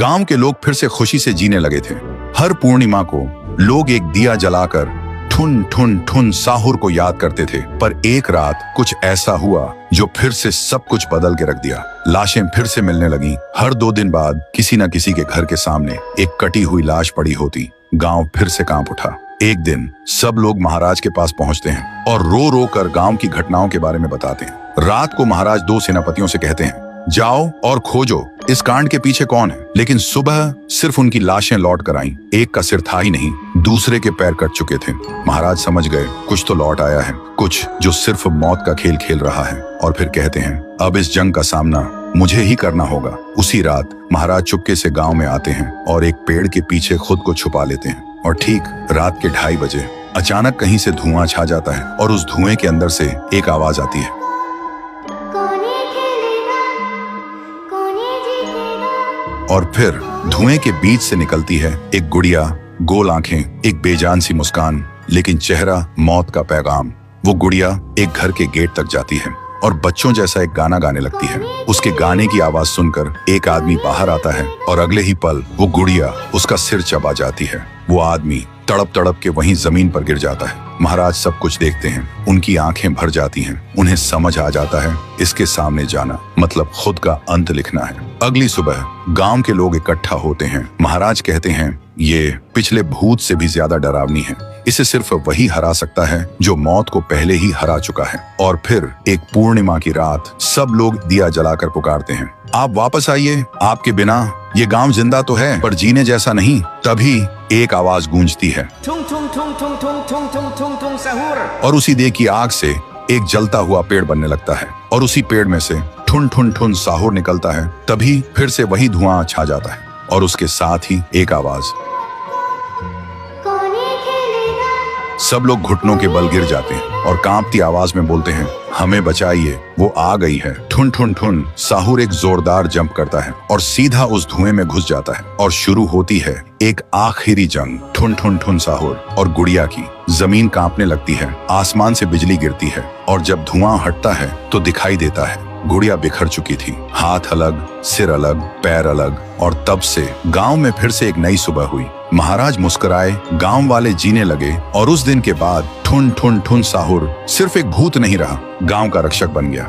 गांव के लोग फिर से खुशी से जीने लगे थे। हर पूर्णिमा को लोग एक दिया जलाकर ठुन ठुन ठुन साहुर को याद करते थे। पर एक रात कुछ ऐसा हुआ जो फिर से सब कुछ बदल के रख दिया। लाशें फिर से मिलने लगी। हर 2 दिन बाद किसी न किसी के घर के सामने एक कटी हुई लाश पड़ी होती। गांव फिर से कांप उठा। एक दिन सब लोग महाराज के पास पहुंचते हैं और रो रो कर गांव की घटनाओं के बारे में बताते हैं। रात को महाराज 2 सेनापतियों से कहते हैं, जाओ और खोजो इस कांड के पीछे कौन है। लेकिन सुबह सिर्फ उनकी लाशें लौट कर आईं। एक का सिर था ही नहीं, दूसरे के पैर कट चुके थे। महाराज समझ गए कुछ तो लौट आया है, कुछ जो सिर्फ मौत का खेल खेल रहा है। और फिर कहते हैं, अब इस जंग का सामना मुझे ही करना होगा। उसी रात महाराज चुपके से गांव में आते हैं और एक पेड़ के पीछे खुद को छुपा लेते हैं। और ठीक रात के 2:30 बजे अचानक कहीं से धुआं छा जाता है और उस धुएं के अंदर से एक आवाज आती है, और फिर धुएं के बीच से निकलती है एक गुड़िया, गोल आंखें, एक बेजान सी मुस्कान, लेकिन चेहरा मौत का पैगाम। वो गुड़िया एक घर के गेट तक जाती है और बच्चों जैसा एक गाना गाने लगती है। उसके गाने की आवाज सुनकर एक आदमी बाहर आता है और अगले ही पल वो गुड़िया उसका सिर चबा जाती है। वो आदमी तड़प तड़प के वहीं जमीन पर गिर जाता है। महाराज सब कुछ देखते हैं, उनकी आंखें भर जाती हैं। उन्हें समझ आ जाता है इसके सामने जाना मतलब खुद का अंत लिखना है। अगली सुबह गांव के लोग इकट्ठा होते हैं। महाराज कहते हैं, ये पिछले भूत से भी ज्यादा डरावनी है। इसे सिर्फ वही हरा सकता है जो मौत को पहले ही हरा चुका है। और फिर एक पूर्णिमा की रात सब लोग दिया जलाकर पुकारते हैं, आप वापस आइए, आपके बिना ये गांव जिंदा तो है पर जीने जैसा नहीं। तभी एक आवाज गूंजती है और उसी देह की आग से एक जलता हुआ पेड़ बनने लगता है और उसी पेड़ में से ठुन ठुन ठुन साहुर निकलता है। तभी फिर से वही धुआं छा जाता है और उसके साथ ही एक आवाज। सब लोग घुटनों के बल गिर जाते हैं और कांपती आवाज में बोलते हैं, हमें बचाइए, वो आ गई है। ठुन ठुन ठुन साहुर एक जोरदार जंप करता है और सीधा उस धुएं में घुस जाता है और शुरू होती है एक आखिरी जंग। ठुन ठुन ठुन साहुर और गुड़िया की। जमीन कांपने लगती है, आसमान से बिजली गिरती है और जब धुआं हटता है तो दिखाई देता है गुड़िया बिखर चुकी थी। हाथ अलग, सिर अलग, पैर अलग। और तब से गांव में फिर से एक नई सुबह हुई। महाराज मुस्कुराए, गांव वाले जीने लगे और उस दिन के बाद ठुन ठुन ठुन साहुर सिर्फ एक भूत नहीं रहा, गांव का रक्षक बन गया।